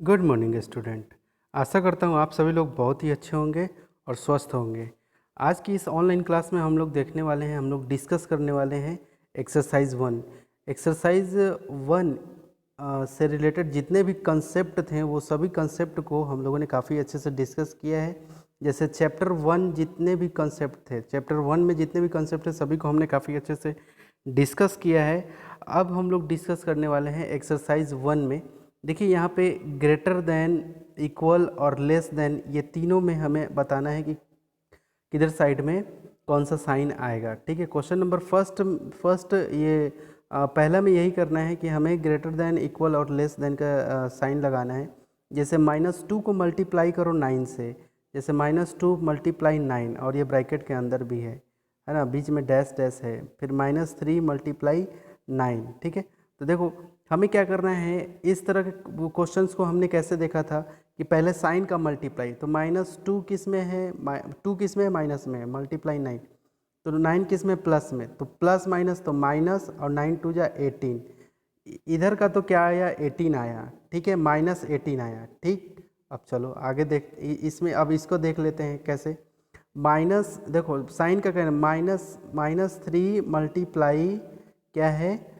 Good morning student. आशा करता हूँ आप सभी लोग बहुत ही अच्छे होंगे और स्वस्थ होंगे। आज की इस ऑनलाइन क्लास में हम लोग देखने वाले हैं, हम लोग डिस्कस करने वाले हैं एक्सरसाइज 1। एक्सरसाइज 1 से रिलेटेड जितने भी कंसेप्ट थे वो सभी कंसेप्ट को हम लोगों ने काफ़ी अच्छे से डिस्कस किया है। जैसे चैप्टर 1 जितने भी कंसेप्ट थे, चैप्टर 1 में जितने भी कंसेप्ट थे सभी को हमने काफ़ी अच्छे से डिस्कस किया है। अब हम लोग डिस्कस करने वाले हैं एक्सरसाइज 1 में। देखिए यहाँ पे ग्रेटर देन, इक्वल और लेस देन, ये तीनों में हमें बताना है कि किधर साइड में कौन सा साइन आएगा। ठीक है, क्वेश्चन नंबर फर्स्ट ये पहला में यही करना है कि हमें ग्रेटर देन, इक्वल और लेस देन का साइन लगाना है। जैसे -2 को मल्टीप्लाई करो 9 से, जैसे -2 मल्टीप्लाई 9, और ये ब्रैकेट के अंदर भी है ना, बीच में डैश डैश है, फिर -3 मल्टीप्लाई 9। ठीक है, तो देखो हमें क्या करना है, इस तरह के क्वेश्चंस को हमने कैसे देखा था कि पहले साइन का मल्टीप्लाई, तो -2 किस में है, 2 किस में है, माइनस में है, मल्टीप्लाई 9, तो 9 किस में, प्लस में, तो प्लस माइनस तो माइनस, और 9 2 जा 18, इधर का तो क्या आया, 18 आया। ठीक है, -18 आया। ठीक, अब चलो आगे देख, इसमें अब इसको देख लेते हैं कैसे। माइनस, देखो साइन का कहना -3 मल्टीप्लाई क्या है,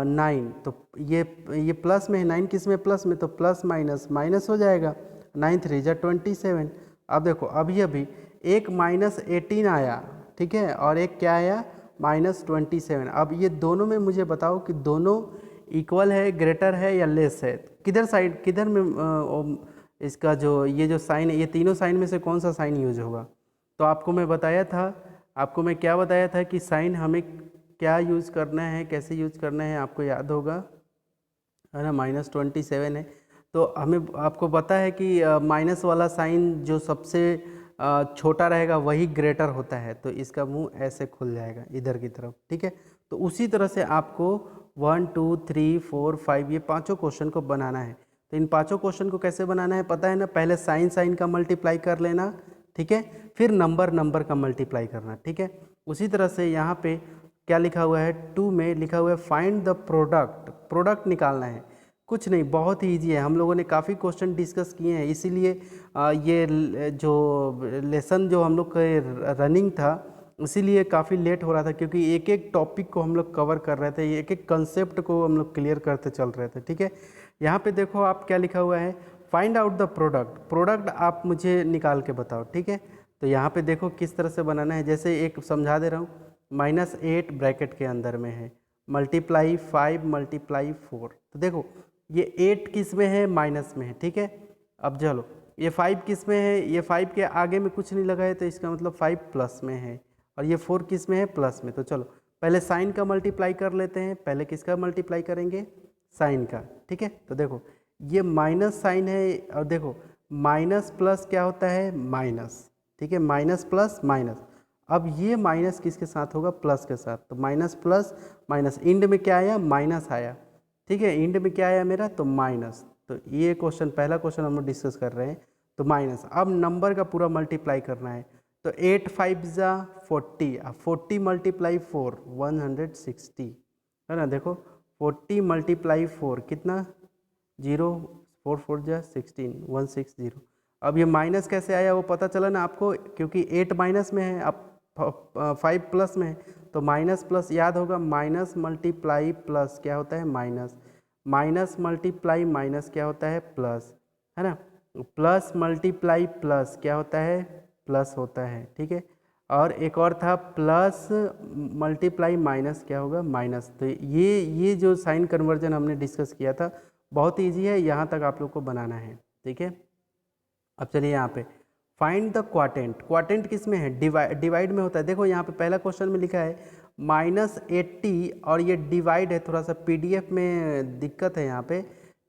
9, तो ये प्लस में है, 9 किस में, प्लस में, तो प्लस माइनस माइनस हो जाएगा, 9 3 जा 27। अब देखो अभी अभी एक -18 आया, ठीक है, और एक क्या आया, -27। अब ये दोनों में मुझे बताओ कि दोनों इक्वल है, ग्रेटर है या लेस है, किधर साइड, किधर में इसका जो ये जो साइन है, ये तीनों साइन में से कौन सा साइन यूज होगा। तो आपको मैं बताया था, आपको मैं क्या बताया था कि साइन हमें क्या यूज़ करना है, कैसे यूज़ करना है, आपको याद होगा, है ना, -27 है। तो हमें, आपको पता है कि माइनस वाला साइन जो सबसे छोटा रहेगा वही ग्रेटर होता है, तो इसका मुंह ऐसे खुल जाएगा इधर की तरफ। ठीक है, तो उसी तरह से आपको 1 2 3 4 5 ये पांचों क्वेश्चन को बनाना है। तो इन पांचों क्वेश्चन को कैसे बनाना है पता है ना, पहले साइन साइन का मल्टीप्लाई कर लेना, ठीक है, फिर नंबर नंबर का मल्टीप्लाई करना। ठीक है, उसी तरह से यहाँ पे क्या लिखा हुआ है, 2 में लिखा हुआ है फाइंड द प्रोडक्ट, प्रोडक्ट निकालना है। कुछ नहीं, बहुत ही ईजी है, हम लोगों ने काफ़ी क्वेश्चन डिस्कस किए हैं, इसीलिए ये जो लेसन जो हम लोग का रनिंग था, इसीलिए काफ़ी लेट हो रहा था, क्योंकि एक एक टॉपिक को हम लोग कवर कर रहे थे, एक एक कंसेप्ट को हम लोग क्लियर करते चल रहे थे। ठीक है, यहाँ पे देखो आप क्या लिखा हुआ है, find out the product, product आप मुझे निकाल के बताओ। ठीक है, तो यहाँ पे देखो किस तरह से बनाना है, जैसे एक समझा दे रहा हूँ, -8 ब्रैकेट के अंदर में है, मल्टीप्लाई 5 मल्टीप्लाई 4, तो देखो ये 8 किस में है, माइनस में है। ठीक है, अब चलो ये 5 किस में है, ये 5 के आगे में कुछ नहीं लगा है, तो इसका मतलब 5 प्लस में है, और ये 4 किस में है, प्लस में। तो चलो पहले साइन का मल्टीप्लाई कर लेते हैं, पहले किसका मल्टीप्लाई करेंगे, साइन का। ठीक है, तो देखो ये माइनस साइन है, और देखो माइनस प्लस क्या होता है, माइनस। ठीक है, माइनस प्लस माइनस, अब ये माइनस किसके साथ होगा, प्लस के साथ, तो माइनस प्लस माइनस, इंड में क्या आया, माइनस आया। ठीक है, इंड में क्या आया मेरा, तो माइनस। तो ये क्वेश्चन, पहला क्वेश्चन हम लोग डिस्कस कर रहे हैं, तो माइनस। अब नंबर का पूरा मल्टीप्लाई करना है, तो 8 5 जा 40, 40 मल्टीप्लाई 4 160, है ना, देखो 40 मल्टीप्लाई 4 कितना, 0, 4 4 जा 16 160। अब ये माइनस कैसे आया वो पता चला ना आपको, क्योंकि 8 माइनस में है, अब 5 प्लस में है, तो माइनस प्लस याद होगा, माइनस मल्टीप्लाई प्लस क्या होता है, माइनस, माइनस मल्टीप्लाई माइनस क्या होता है, प्लस, है ना, प्लस मल्टीप्लाई प्लस क्या होता है, प्लस होता है। ठीक है, और एक और था प्लस मल्टीप्लाई माइनस क्या होगा, माइनस। तो ये जो साइन कन्वर्जन हमने डिस्कस किया था, बहुत ईजी है, यहाँ तक आप लोग को बनाना है। ठीक है, अब चलिए यहाँ पे फाइंड द क्वाटेंट, क्वाटेंट किस में है, डिवाइड में होता है। देखो यहाँ पे पहला क्वेश्चन में लिखा है -80, और ये डिवाइड है, थोड़ा सा पीडीएफ में दिक्कत है यहाँ पे।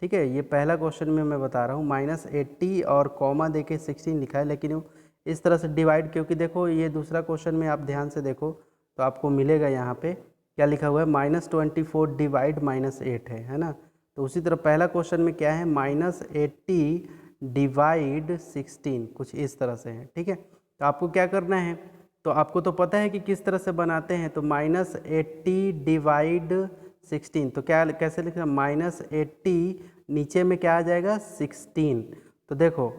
ठीक है, ये पहला क्वेश्चन में मैं बता रहा हूँ, -80 और कॉमा दे के 16 लिखा है, लेकिन वो इस तरह से डिवाइड, क्योंकि देखो ये दूसरा क्वेश्चन में आप ध्यान से देखो तो आपको मिलेगा यहाँ पे क्या लिखा हुआ है, -24 डिवाइड -8 है ना। तो उसी तरह पहला क्वेश्चन में क्या है, -80 डिवाइड 16, कुछ इस तरह से है। ठीक है, तो आपको क्या करना है, तो आपको तो पता है कि किस तरह से बनाते हैं, तो -80 डिवाइड 16। तो क्या कैसे लिखना, -80 नीचे में क्या आ जाएगा 16। तो देखो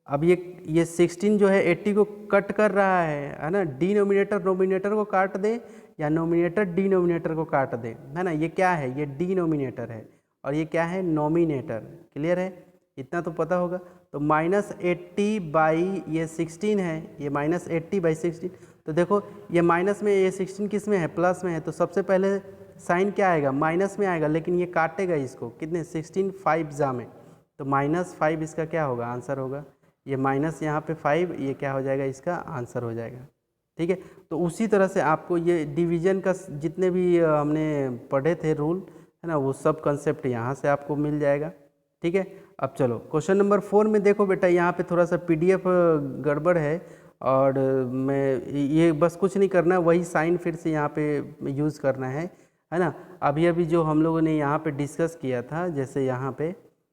अब ये 16 जो है 80 को कट कर रहा है ना, डिनोमिनेटर नोमिनेटर को काट दे या नोमिनेटर डिनोमिनेटर को काट दे, है ना। ये क्या है, ये डिनोमिनेटर है और ये क्या है नोमिनेटर। क्लियर है, इतना तो पता होगा। तो -80 बाई ये 16 है, ये -80 बाई 16। तो देखो ये माइनस में, ये 16 किस में है, प्लस में है। तो सबसे पहले साइन क्या आएगा, माइनस में आएगा, लेकिन ये काटेगा इसको कितने 16 5 जा में। तो -5 इसका क्या होगा, आंसर होगा। ये माइनस यहाँ पे 5, ये क्या हो जाएगा, इसका आंसर हो जाएगा। ठीक है, तो उसी तरह से आपको ये डिवीजन का जितने भी हमने पढ़े थे रूल, है ना, वो सब कंसेप्ट यहाँ से आपको मिल जाएगा। ठीक है, अब चलो क्वेश्चन नंबर 4 में देखो बेटा, यहाँ पे थोड़ा सा PDF गड़बड़ है और मैं ये बस कुछ नहीं करना, वही साइन फिर से यहाँ पे यूज़ करना है ना। अभी अभी जो हम लोगों ने यहाँ पे डिस्कस किया था, जैसे यहाँ पे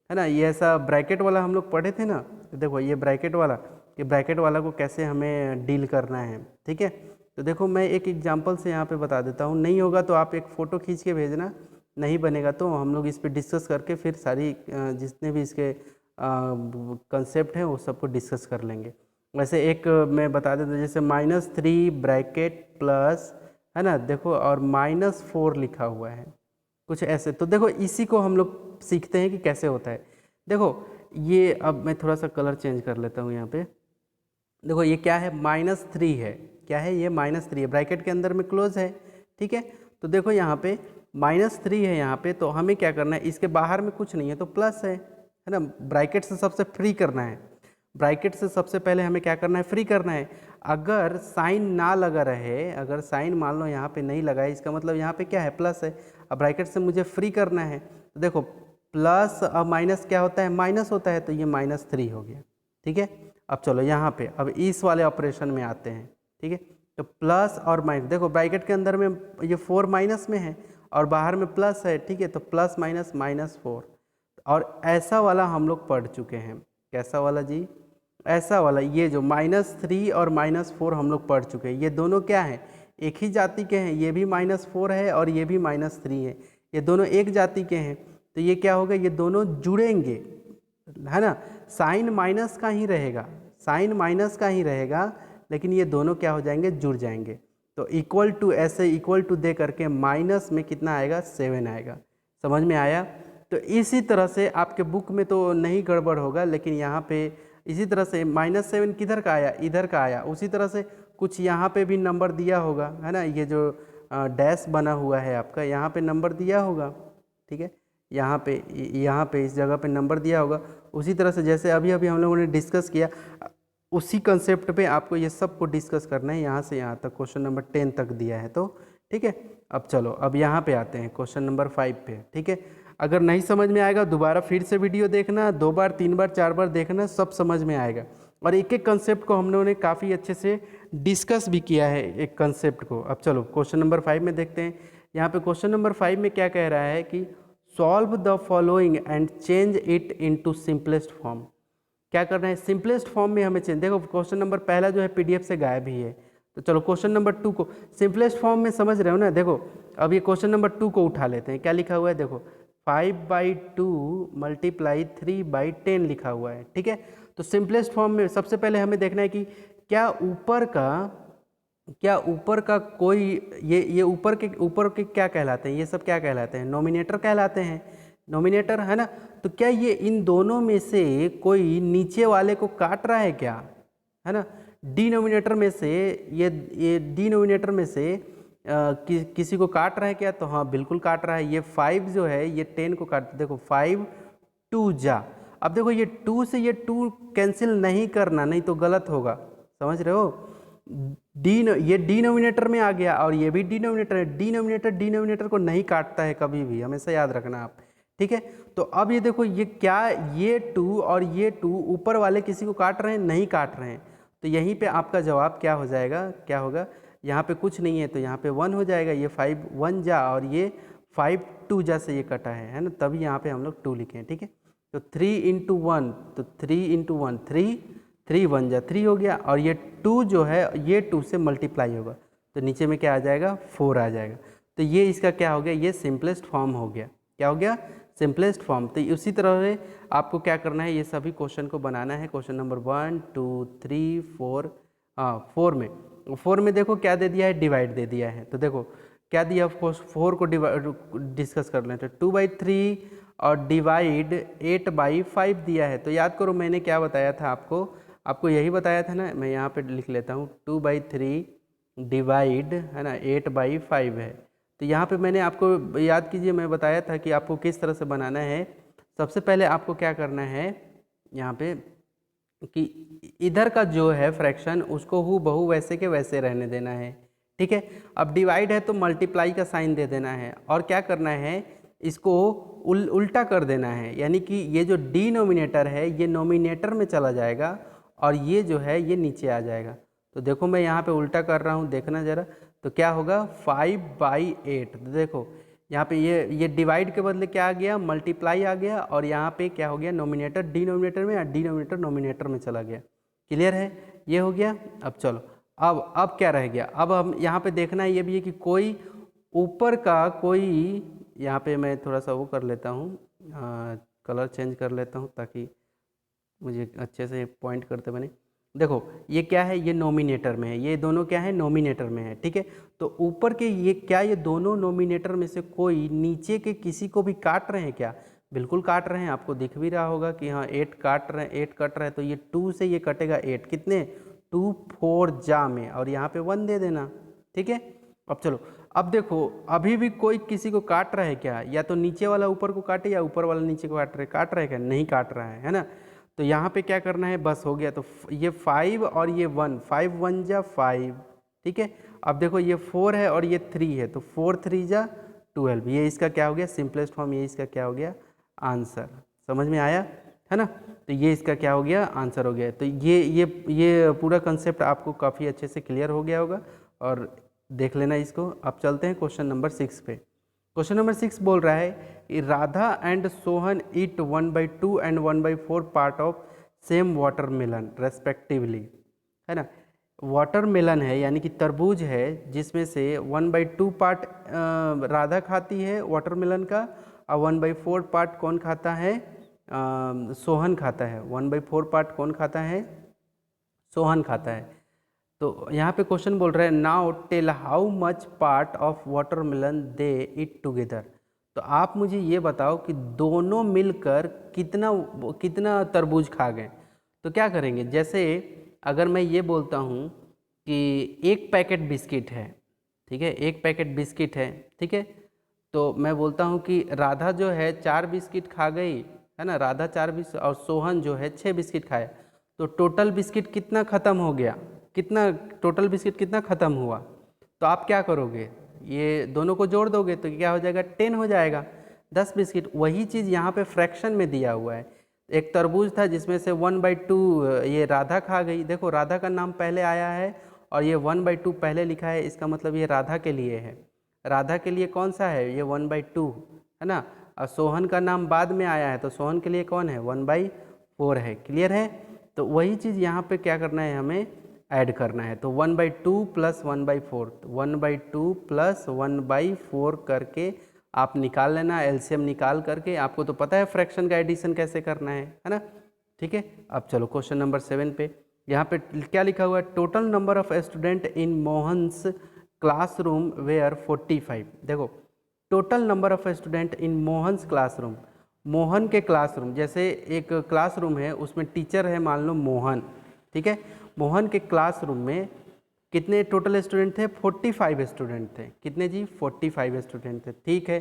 है ना, ये ऐसा ब्रैकेट वाला हम लोग पढ़े थे ना। देखो ये ब्रैकेट वाला, कि ब्रैकेट वाला को कैसे हमें डील करना है। ठीक है, तो देखो मैं एक एग्जांपल से यहाँ पे बता देता हूँ, नहीं होगा तो आप एक फ़ोटो खींच के भेजना, नहीं बनेगा तो हम लोग इस पे डिस्कस करके फिर सारी जितने भी इसके कंसेप्ट हैं वो सबको डिस्कस कर लेंगे। वैसे एक मैं बता देता हूँ, जैसे -3 ब्रैकेट प्लस, है ना, देखो और -4 लिखा हुआ है कुछ ऐसे। तो देखो इसी को हम लोग सीखते हैं कि कैसे होता है। देखो ये अब मैं थोड़ा सा कलर चेंज कर लेता हूँ यहाँ पे। देखो ये क्या है, -3 है, क्या है ये -3 है, ब्रैकेट के अंदर में क्लोज है। ठीक है, तो देखो यहाँ पे -3 है यहाँ पे, तो हमें क्या करना है, इसके बाहर में कुछ नहीं है तो प्लस है ना। ब्रैकेट से सबसे फ्री करना है, ब्रैकेट से सबसे पहले हमें क्या करना है, फ्री करना है। अगर साइन ना लगा रहे, अगर साइन मान लो यहाँ पे नहीं लगा है, इसका मतलब यहाँ पे क्या है, प्लस है। अब ब्रैकेट से मुझे फ्री करना है, तो देखो प्लस और माइनस क्या होता है, माइनस होता है, तो ये -3 हो गया। ठीक है, अब चलो यहाँ पे अब इस वाले ऑपरेशन में आते हैं। ठीक है, तो प्लस और माइनस, देखो ब्रैकेट के अंदर में ये 4 माइनस में है और बाहर में प्लस है। ठीक है, तो प्लस माइनस -4, और ऐसा वाला हम लोग पढ़ चुके हैं। कैसा वाला जी, ऐसा वाला, ये जो -3 और -4 हम लोग पढ़ चुके हैं। ये दोनों क्या है, एक ही जाति के हैं, ये भी -4 है और ये भी -3 है, ये दोनों एक जाति के हैं। तो ये क्या होगा, ये दोनों जुड़ेंगे, है ना। साइन माइनस का ही रहेगा, साइन माइनस का ही रहेगा, लेकिन ये दोनों क्या हो जाएंगे, जुड़ जाएंगे। तो इक्वल टू, ऐसे इक्वल टू दे करके माइनस में कितना आएगा, 7 आएगा। समझ में आया। तो इसी तरह से आपके बुक में तो नहीं गड़बड़ होगा, लेकिन यहाँ पे इसी तरह से -7 किधर का आया, इधर का आया। उसी तरह से कुछ यहाँ पे भी नंबर दिया होगा, है ना, ये जो डैश बना हुआ है आपका, यहाँ पे नंबर दिया होगा। ठीक है, यहाँ पे इस जगह पे नंबर दिया होगा। उसी तरह से जैसे अभी अभी हम लोगों ने डिस्कस किया, उसी कंसेप्ट पे आपको ये सब को डिस्कस करना है, यहाँ से यहाँ तक क्वेश्चन नंबर 10 तक दिया है। तो ठीक है, अब चलो अब यहाँ पे आते हैं क्वेश्चन नंबर 5 पे। ठीक है, अगर नहीं समझ में आएगा दोबारा फिर से वीडियो देखना, 2 बार 3 बार 4 बार देखना, सब समझ में आएगा। और एक एक कंसेप्ट को हम लोगों ने काफ़ी अच्छे से डिस्कस भी किया है एक कंसेप्ट को। अब चलो क्वेश्चन नंबर 5 में देखते हैं। यहाँ पे क्वेश्चन नंबर 5 में क्या कह रहा है कि solve the following and change it into simplest form. क्या करना है, सिंपलेस्ट फॉर्म में हमें चेंज। देखो क्वेश्चन नंबर पहला जो है PDF से गायब ही है, तो चलो क्वेश्चन नंबर 2 को सिंपलेस्ट फॉर्म में समझ रहे हो ना। देखो अब ये क्वेश्चन नंबर 2 को उठा लेते हैं। क्या लिखा हुआ है, देखो 5/2 × 3/10 लिखा हुआ है। ठीक है, तो सिंपलेस्ट फॉर्म में सबसे पहले हमें देखना है कि क्या ऊपर का कोई ये ऊपर के क्या कहलाते हैं, ये सब क्या कहलाते हैं, नोमिनेटर कहलाते हैं, नोमिनेटर, है ना। तो क्या ये इन दोनों में से कोई नीचे वाले को काट रहा है क्या, है ना। डिनोमिनेटर में से ये डिनोमिनेटर में से किसी को काट रहा है क्या, तो हाँ बिल्कुल काट रहा है। ये 5 जो है ये 10 को काट, देखो 5 2 जा। अब देखो ये 2 से ये 2 कैंसिल नहीं करना, नहीं तो गलत होगा, समझ रहे हो। ये डिनोमिनेटर में आ गया और ये भी डिनोमिनेटर है। डिनोमिनेटर को नहीं काटता है कभी भी, हमेशा याद रखना आप। ठीक है, तो अब ये देखो ये क्या, ये 2 और ये 2 ऊपर वाले किसी को काट रहे हैं, नहीं काट रहे हैं। तो यहीं पे आपका जवाब क्या हो जाएगा, क्या होगा, यहाँ पे कुछ नहीं है तो यहाँ पे 1 हो जाएगा। ये 5 1 जा और ये 5 2 जा से ये कटा है ना, तभी यहाँ पे हम लोग 2 लिखे हैं। ठीक है, तो 3 × 1, तो 3 × 1 3 1 जा 3 हो गया, और ये 2 जो है ये 2 से मल्टीप्लाई होगा, तो नीचे में क्या आ जाएगा, 4 आ जाएगा। तो ये इसका क्या हो गया, ये सिंपलेस्ट फॉर्म हो गया। क्या हो गया, सिंपलेस्ट फॉर्म। तो उसी तरह से आपको क्या करना है, ये सभी क्वेश्चन को बनाना है। क्वेश्चन नंबर 1 2 3 4, हाँ 4 में देखो क्या दे दिया है, डिवाइड दे दिया है। तो देखो क्या दिया, 4 को डिस्कस कर लेते हैं। 2/3 और डिवाइड 8/5 दिया है। तो याद करो मैंने क्या बताया था आपको यही बताया था ना। मैं यहाँ पे लिख लेता हूँ 2/3 डिवाइड, है ना, 8/5 है। तो यहाँ पे मैंने आपको याद कीजिए, मैं बताया था कि आपको किस तरह से बनाना है। सबसे पहले आपको क्या करना है यहाँ पे कि इधर का जो है फ्रैक्शन उसको हूबहू वैसे के वैसे रहने देना है, ठीक है। अब डिवाइड है तो मल्टीप्लाई का साइन दे देना है, और क्या करना है, इसको उल्टा कर देना है, यानी कि ये जो डिनोमिनेटर है ये नोमिनेटर में चला जाएगा और ये जो है ये नीचे आ जाएगा। तो देखो मैं यहाँ पे उल्टा कर रहा हूँ, देखना ज़रा। तो क्या होगा, 5/8। तो देखो यहाँ पे ये डिवाइड के बदले क्या आ गया, मल्टीप्लाई आ गया, और यहाँ पे क्या हो गया, नोमिनेटर डिनोमिनेटर में या डिनोमिनेटर नोमिनेटर में चला गया। क्लियर है, ये हो गया। अब चलो, अब क्या रह गया, अब हम यहाँ पे देखना है ये भी है कि कोई ऊपर का कोई, यहाँ पे मैं थोड़ा सा वो कर लेता हूँ, कलर चेंज कर लेता हूँ ताकि मुझे अच्छे से पॉइंट करते बने। देखो ये क्या है, ये नोमिनेटर में है, ये दोनों क्या है, नोमिनेटर में है, ठीक है। तो ऊपर के ये क्या, ये दोनों नोमिनेटर में से कोई नीचे के किसी को भी काट रहे हैं क्या, बिल्कुल काट रहे हैं। आपको दिख भी रहा होगा कि हाँ 8 काट रहे हैं, 8 कट रहा है। तो ये 2 से ये कटेगा 8, कितने, 2 4 जा में, और यहाँ पे 1 दे देना, ठीक है। अब चलो, अब देखो अभी भी कोई किसी को काट रहा है क्या, या तो नीचे वाला ऊपर को काटे या ऊपर वाला नीचे को काट रहा है क्या, नहीं काट रहा है ना। तो यहाँ पे क्या करना है, बस हो गया। तो ये 5 और ये 1, 5 1 जा 5, ठीक है। अब देखो ये 4 है और ये 3 है, तो 4 3 जा 12, ये इसका क्या हो गया, सिंपलेस्ट फॉर्म, ये इसका क्या हो गया, आंसर। समझ में आया है ना। तो ये इसका क्या हो गया, आंसर हो गया। तो ये पूरा कंसेप्ट आपको काफ़ी अच्छे से क्लियर हो गया होगा, और देख लेना इसको। अब चलते हैं क्वेश्चन नंबर 6 पे। क्वेश्चन नंबर 6 बोल रहा है कि Radha and Sohan eat 1/2 and 1/4 part of same watermelon respectively, है ना। वाटरमेलन है यानी कि तरबूज है, जिसमें से 1/2 पार्ट राधा खाती है वाटरमेलन का, और 1/4 पार्ट कौन खाता है, सोहन खाता है। 1/4 पार्ट कौन खाता है, सोहन खाता है। तो यहाँ पे क्वेश्चन बोल रहे हैं, now tell how much part of watermelon they eat together. तो आप मुझे ये बताओ कि दोनों मिलकर कितना कितना तरबूज खा गए। तो क्या करेंगे, जैसे अगर मैं ये बोलता हूँ कि एक पैकेट बिस्किट है, ठीक है, एक पैकेट बिस्किट है, ठीक है। तो मैं बोलता हूँ कि राधा जो है 4 बिस्किट खा गई, है ना, राधा 4 बिस्किट, और सोहन जो है 6 बिस्किट खाया। तो टोटल बिस्किट कितना ख़त्म हो गया, कितना टोटल बिस्किट कितना ख़त्म हुआ। तो आप क्या करोगे, ये दोनों को जोड़ दोगे तो क्या हो जाएगा, 10 हो जाएगा, 10 बिस्किट। वही चीज़ यहाँ पे फ्रैक्शन में दिया हुआ है। एक तरबूज था जिसमें से 1/2 ये राधा खा गई। देखो राधा का नाम पहले आया है और ये 1/2 पहले लिखा है, इसका मतलब ये राधा के लिए है। राधा के लिए कौन सा है, ये 1/2 है ना। और सोहन का नाम बाद में आया है, तो सोहन के लिए कौन है, 1/4 है। क्लियर है। तो वही चीज़ यहाँ पे क्या करना है, हमें ऐड करना है। तो 1/2 प्लस 1/4, 1/2 प्लस 1/4 करके आप निकाल लेना, एलसीएम निकाल करके। आपको तो पता है फ्रैक्शन का एडिशन कैसे करना है ना, ठीक है। अब चलो क्वेश्चन नंबर 7 पे। यहाँ पे क्या लिखा हुआ है, total number of student in Mohan's classroom were 45। देखो total number of student in Mohan's classroom, Mohan के क्लासरूम, जैसे एक क्लासरूम है उसमें टीचर है मान लो मोहन, ठीक है। मोहन के क्लासरूम में कितने टोटल स्टूडेंट थे, 45 स्टूडेंट थे। कितने जी, 45 स्टूडेंट थे, ठीक है।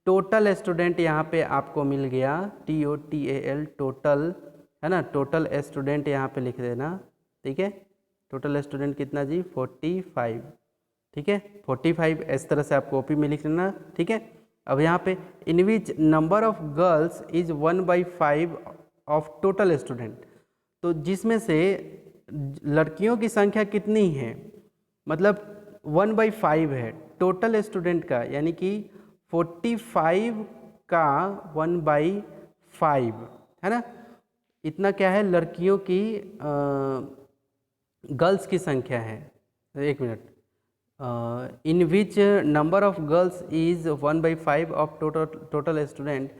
टोटल स्टूडेंट यहाँ पे आपको मिल गया TOTAL, टोटल, है ना। टोटल स्टूडेंट यहाँ पे लिख देना, ठीक है। टोटल स्टूडेंट कितना जी, 45, ठीक है। 45 इस तरह से आप कॉपी में लिख लेना, ठीक है। अब यहाँ पे in which number of girls is 1/5 of total student. तो जिसमें से लड़कियों की संख्या कितनी है, मतलब 1/5 है टोटल स्टूडेंट का, यानी कि 45 का 1/5 है ना। इतना क्या है, लड़कियों की गर्ल्स की संख्या है। एक minute, in which number of girls is 1/5 of total student,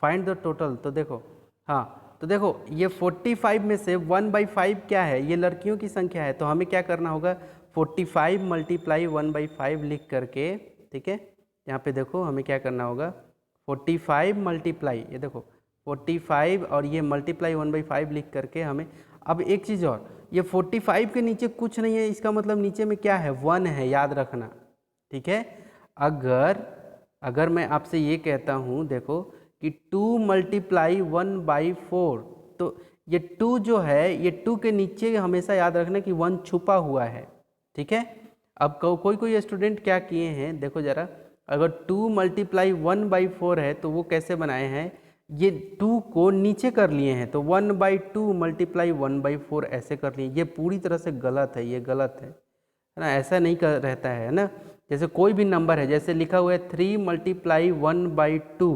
find the total. तो देखो, हाँ, तो देखो ये 45 में से 1/5 क्या है, ये लड़कियों की संख्या है, तो हमें क्या करना होगा, 45 मल्टीप्लाई 1/5 लिख करके, ठीक है, यहाँ पे देखो हमें क्या करना होगा, 45 मल्टीप्लाई, ये देखो 45 और ये मल्टीप्लाई 1/5 लिख करके हमें, अब एक चीज़ और, ये 45 के नीचे कुछ नहीं है, इसका मतलब नीचे में क्या है, 1 है, याद रखना, ठीक है। अगर मैं आपसे ये कहता हूँ, देखो कि 2 मल्टीप्लाई 1/4, तो ये 2 जो है, ये 2 के नीचे हमेशा याद रखना कि 1 छुपा हुआ है, ठीक है। अब कोई स्टूडेंट क्या किए हैं, देखो ज़रा, अगर 2 मल्टीप्लाई 1/4 है तो वो कैसे बनाए हैं, ये 2 को नीचे कर लिए हैं, तो 1/2 मल्टीप्लाई 1/4 ऐसे कर लिए, ये पूरी तरह से गलत है, ये गलत है ना, ऐसा नहीं कर रहता है ना। जैसे कोई भी नंबर है, जैसे लिखा हुआ है 3 मल्टीप्लाई 1/2,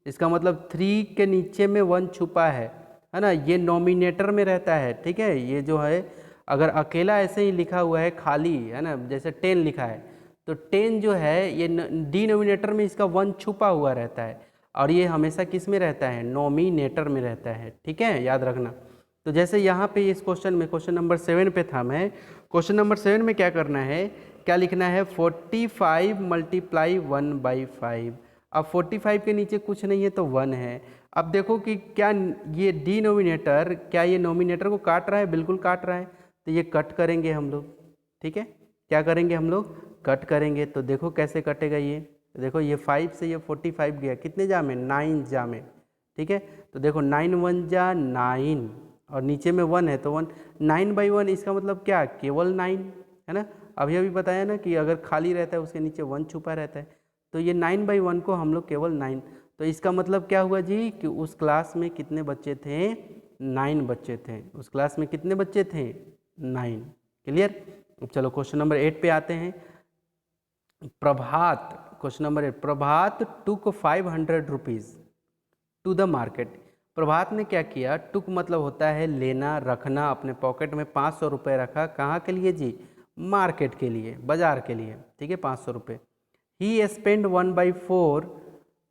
इसका मतलब 3 के नीचे में 1 छुपा है ना, ये नॉमिनेटर में रहता है, ठीक है। ये जो है अगर अकेला ऐसे ही लिखा हुआ है खाली, है ना, जैसे 10 लिखा है, तो 10 जो है ये डिनोमिनेटर में इसका 1 छुपा हुआ रहता है, और ये हमेशा किस में रहता है, नॉमिनेटर में रहता है, ठीक है, याद रखना। तो जैसे यहाँ पे इस क्वेश्चन में, क्वेश्चन नंबर 7 पे था मैं, क्वेश्चन नंबर 7 में क्या करना है, क्या लिखना है, 45 मल्टीप्लाई 1/5। अब 45 के नीचे कुछ नहीं है तो 1 है। अब देखो कि क्या ये डिनोमिनेटर, क्या ये नॉमिनेटर को काट रहा है, बिल्कुल काट रहा है, तो ये कट करेंगे हम लोग, ठीक है, क्या करेंगे हम लोग, कट करेंगे। तो देखो कैसे कटेगा ये, देखो ये 5 से ये 45 गया, कितने जा में, 9 जा में, ठीक है। तो देखो 9 1 जा 9, और नीचे में 1 है तो 1, 9/1, इसका मतलब क्या, केवल 9, है ना। अभी अभी बताया ना कि अगर खाली रहता है उसके नीचे 1 छुपा रहता है, तो ये 9/1 को हम लोग केवल 9, तो इसका मतलब क्या हुआ जी कि उस क्लास में कितने बच्चे थे, 9 बच्चे थे, उस क्लास में कितने बच्चे थे, 9। क्लियर। चलो क्वेश्चन नंबर 8 पे आते हैं। Prabhat, question number 8, Prabhat took 500 rupees to the market. Prabhat ने क्या किया, टुक मतलब होता है लेना, रखना, अपने पॉकेट में 500 रुपये रखा, कहाँ के लिए जी, मार्केट के लिए, बाजार के लिए, ठीक है, 500 रुपये। He spend 1/4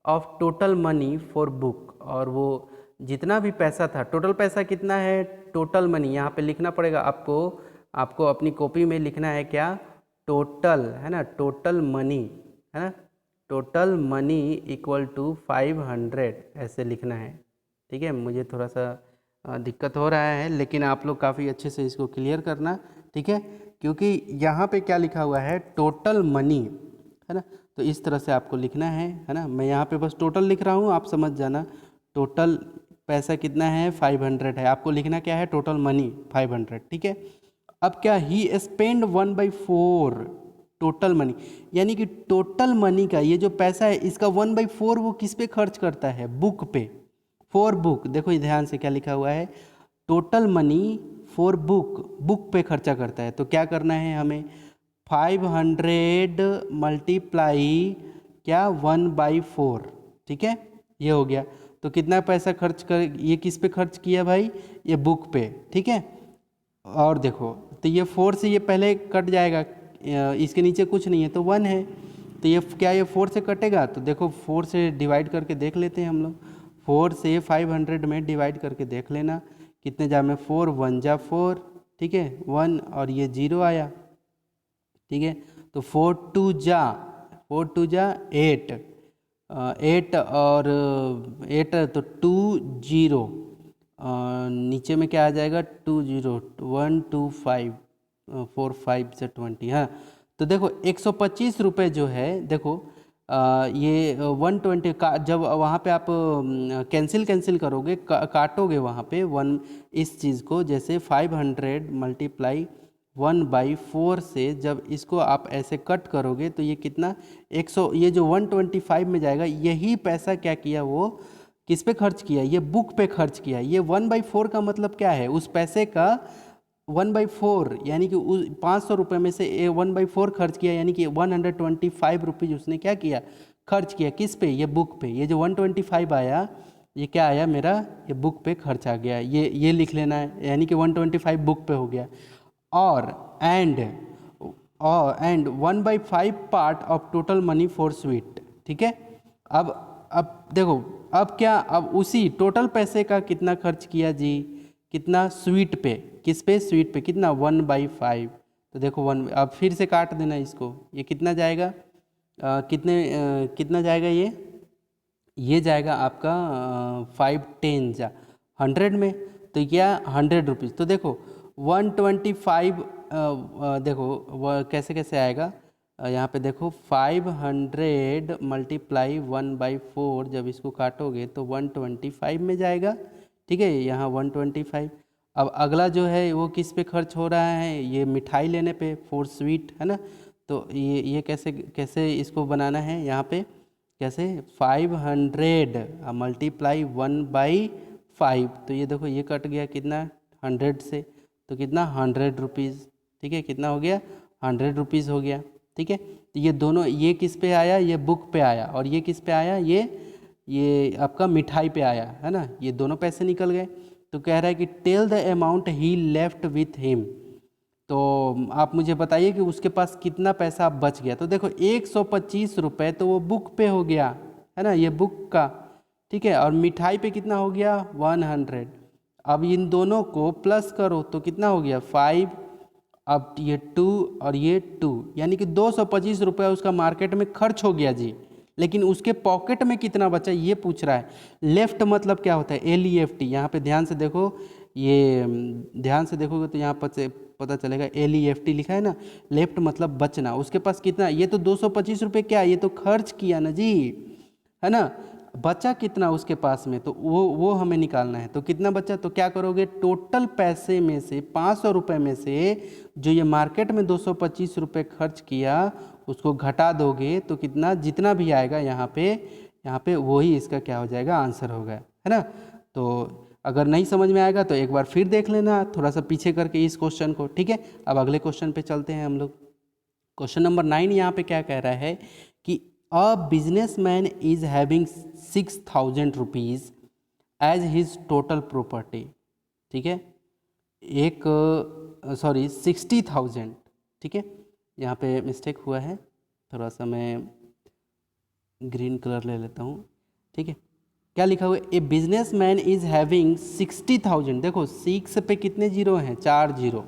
of total money for book, और वो जितना भी पैसा था, टोटल पैसा कितना है, टोटल मनी, यहाँ पे लिखना पड़ेगा आपको अपनी कॉपी में लिखना है क्या, टोटल, है ना, टोटल मनी, है ना, टोटल मनी इक्वल टू 500 ऐसे लिखना है, ठीक है। मुझे थोड़ा सा दिक्कत हो रहा है, लेकिन आप लोग काफ़ी अच्छे से इसको क्लियर करना, ठीक है, क्योंकि यहाँ पे क्या लिखा हुआ है, टोटल मनी, है ना, तो इस तरह से आपको लिखना है ना। मैं यहाँ पे बस टोटल लिख रहा हूँ, आप समझ जाना, टोटल पैसा कितना है, 500 है, आपको लिखना क्या है, टोटल मनी 500, ठीक है। अब क्या, ही स्पेंड 1/4 टोटल मनी, यानी कि टोटल मनी का ये जो पैसा है, इसका 1/4 वो किस पे खर्च करता है, बुक पे, फॉर बुक। देखो ध्यान से क्या लिखा हुआ है, total money for book, book पे खर्चा करता है। तो क्या करना है हमें, 500 मल्टीप्लाई क्या, 1/4, ठीक है, ये हो गया। तो कितना पैसा खर्च कर, ये किस पे खर्च किया भाई, ये बुक पे, ठीक है। और देखो तो ये 4 से ये पहले कट जाएगा, इसके नीचे कुछ नहीं है तो 1 है, तो ये क्या, ये 4 से कटेगा, तो देखो 4 से डिवाइड करके देख लेते हैं हम लोग, 4 से 500 में डिवाइड करके देख लेना, कितने जा में, 4 1 जा 4, ठीक है, 1 और ये 0 आया, ठीक है। तो 4 2 जा 8, 8 और 8 तो 2 0, नीचे में क्या आ जाएगा, 2 0 1 2 5 4 5 से 20, हाँ। तो देखो 125 रुपये जो है, देखो ये 120 का, जब वहाँ पे आप कैंसिल करोगे, काटोगे वहाँ पे 1 इस चीज़ को, जैसे 500 मल्टीप्लाई 1/4 से जब इसको आप ऐसे कट करोगे तो ये कितना, 100, ये जो 125 में जाएगा, यही पैसा क्या किया, वो किस पे खर्च किया, ये बुक पे खर्च किया। ये 1/4 का मतलब क्या है, उस पैसे का 1/4, यानी कि उस 500 रुपये में से 1/4 खर्च किया, यानी कि 125 रुपीज़ उसने क्या किया, खर्च किया, किस पे, ये बुक पे। ये जो 125 आया, ये क्या आया मेरा, ये बुक पे खर्च आ गया, ये लिख लेना है, यानी कि 125 बुक पे हो गया। और एंड और and 1/5 part of total money for sweet. ठीक है, अब देखो, अब क्या, अब उसी टोटल पैसे का कितना खर्च किया जी, कितना स्वीट पे, किस पे, स्वीट पे, कितना 1/5। तो देखो अब फिर से काट देना इसको, ये कितना जाएगा, कितना जाएगा ये जाएगा आपका 5 10 जा 100 में, तो क्या 100 रुपीज़। तो देखो 125, देखो वह कैसे कैसे आएगा, यहाँ पे देखो 500 मल्टीप्लाई 1/4, जब इसको काटोगे तो 125 में जाएगा। ठीक है, यहाँ 125। अब अगला जो है वो किस पे खर्च हो रहा है, ये मिठाई लेने पे, फॉर स्वीट, है ना। तो ये कैसे कैसे इसको बनाना है यहाँ पे, कैसे 500 मल्टीप्लाई 1/5, तो ये देखो ये कट गया कितना 100 से, तो कितना 100 रुपीज़। ठीक है, कितना हो गया 100 रुपीज़ हो गया। ठीक है, तो ये दोनों, ये किस पे आया, ये बुक पे आया, और ये किस पे आया, ये आपका मिठाई पे आया, है ना। ये दोनों पैसे निकल गए। तो कह रहा है कि tell the amount he left with him, तो आप मुझे बताइए कि उसके पास कितना पैसा बच गया। तो देखो 125 रुपये तो वो बुक पे हो गया, है ना, ये बुक का। ठीक है, और मिठाई पे कितना हो गया 100। अब इन दोनों को प्लस करो तो कितना हो गया 5, अब ये 2 और ये 2, यानी कि 225 रुपये उसका मार्केट में खर्च हो गया जी। लेकिन उसके पॉकेट में कितना बचा ये पूछ रहा है। लेफ्ट मतलब क्या होता है, LEFT, यहाँ पे ध्यान से देखो, ये ध्यान से देखोगे तो यहाँ पर पता चलेगा LEFT लिखा है ना, लेफ्ट मतलब बचना। उसके पास कितना, ये तो 225 रुपये, क्या ये तो खर्च किया ना जी, है ना। बचा कितना उसके पास में, तो वो हमें निकालना है। तो कितना बचा, तो क्या करोगे, टोटल पैसे में से 500 रुपये में से जो ये मार्केट में 225 रुपये खर्च किया उसको घटा दोगे तो कितना, जितना भी आएगा यहाँ पे वही इसका क्या हो जाएगा, आंसर होगा, है ना। तो अगर नहीं समझ में आएगा तो एक बार फिर देख लेना थोड़ा सा पीछे करके इस क्वेश्चन को। ठीक है, अब अगले क्वेश्चन पे चलते हैं हम लोग। क्वेश्चन नंबर 9 यहाँ पे क्या कह रहा है कि a businessman is having 6000 rupees as his total property. ठीक है, एक 60,000। ठीक है, यहाँ पे मिस्टेक हुआ है, थोड़ा सा मैं ग्रीन कलर ले लेता हूँ। ठीक है, क्या लिखा हुआ है, ए बिजनेसमैन इज हैविंग 60,000। देखो 6 पे कितने जीरो हैं, 4 जीरो।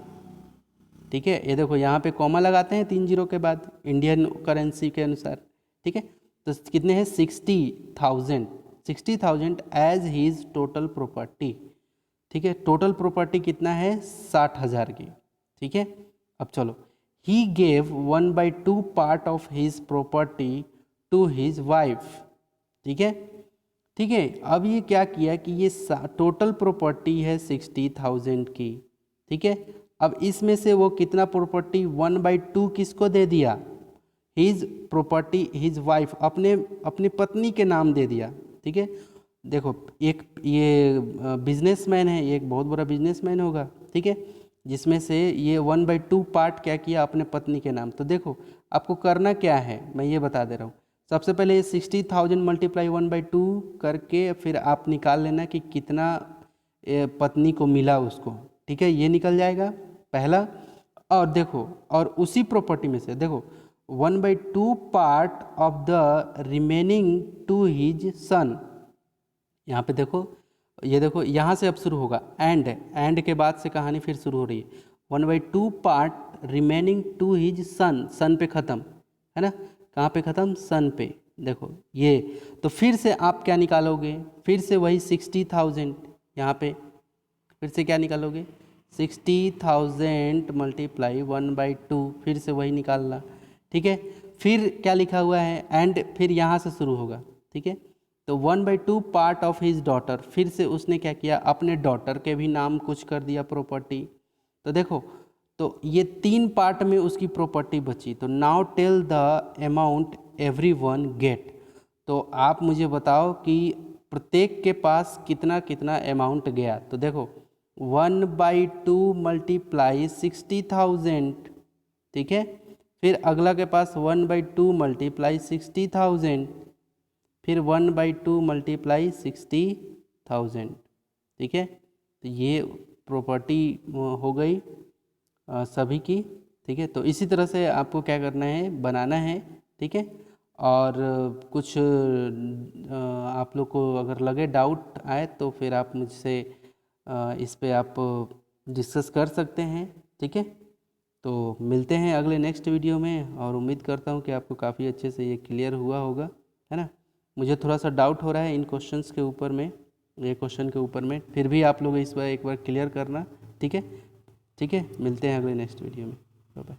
ठीक है, ये देखो यहाँ पे कॉमा लगाते हैं 3 जीरो के बाद इंडियन करेंसी के अनुसार। ठीक है, तो कितने हैं 60,000 एज हीज टोटल प्रॉपर्टी। ठीक है, टोटल प्रॉपर्टी कितना है 60,000 की। ठीक है, अब चलो, he gave 1/2 part of his property to his wife. ठीक है, ठीक है, अब ये क्या किया कि ये टोटल प्रॉपर्टी है 60,000 की। ठीक है, अब इसमें से वो कितना प्रॉपर्टी 1/2 किसको दे दिया, हिज प्रॉपर्टी, हिज वाइफ, अपने पत्नी के नाम दे दिया। ठीक है, देखो एक ये बिजनेसमैन है, ये एक बहुत बड़ा बिजनेसमैन होगा। ठीक है, जिसमें से ये 1/2 पार्ट क्या किया अपने पत्नी के नाम। तो देखो आपको करना क्या है, मैं ये बता दे रहा हूँ। सबसे पहले ये 60,000 मल्टीप्लाई 1/2 करके फिर आप निकाल लेना कि कितना पत्नी को मिला उसको। ठीक है, ये निकल जाएगा पहला। और देखो, और उसी प्रॉपर्टी में से देखो 1/2 part of the remaining to his सन। यहाँ पे देखो, ये देखो यहाँ से अब शुरू होगा, एंड के बाद से कहानी फिर शुरू हो रही है। 1/2 part remaining to his son, son पे ख़त्म, है ना, कहाँ पे ख़त्म, सन पे। देखो ये, तो फिर से आप क्या निकालोगे, फिर से वही 60,000, यहाँ पे फिर से क्या निकालोगे 60,000 मल्टीप्लाई 1/2, फिर से वही निकालना। ठीक है, फिर क्या लिखा हुआ है, एंड फिर यहाँ से शुरू होगा। ठीक है, तो 1/2 पार्ट ऑफ हिज डॉटर, फिर से उसने क्या किया, अपने डॉटर के भी नाम कुछ कर दिया प्रॉपर्टी। तो देखो, तो ये 3 पार्ट में उसकी प्रॉपर्टी बची। तो now tell the amount everyone get. तो आप मुझे बताओ कि प्रत्येक के पास कितना कितना अमाउंट गया। तो देखो 1/2 मल्टीप्लाई 60,000। ठीक है, फिर अगला के पास 1/2 मल्टीप्लाई 60,000, फिर 1/2 मल्टीप्लाई 60,000। ठीक है, तो ये प्रॉपर्टी हो गई सभी की। ठीक है। तो इसी तरह से आपको क्या करना है, बनाना है, ठीक है। और कुछ आप लोग को अगर लगे, डाउट आए, तो फिर आप मुझसे इस पे आप डिस्कस कर सकते हैं, ठीक है। तो मिलते हैं अगले नेक्स्ट वीडियो में, और उम्मीद करता हूँ कि आपको काफ़ी अच्छे से ये क्लियर हुआ होगा, है ना। मुझे थोड़ा सा डाउट हो रहा है इन क्वेश्चंस के ऊपर में, ये क्वेश्चन के ऊपर में, फिर भी आप लोग इस बार एक बार क्लियर करना, ठीक है। ठीक है, मिलते हैं अगले नेक्स्ट वीडियो में। Bye bye.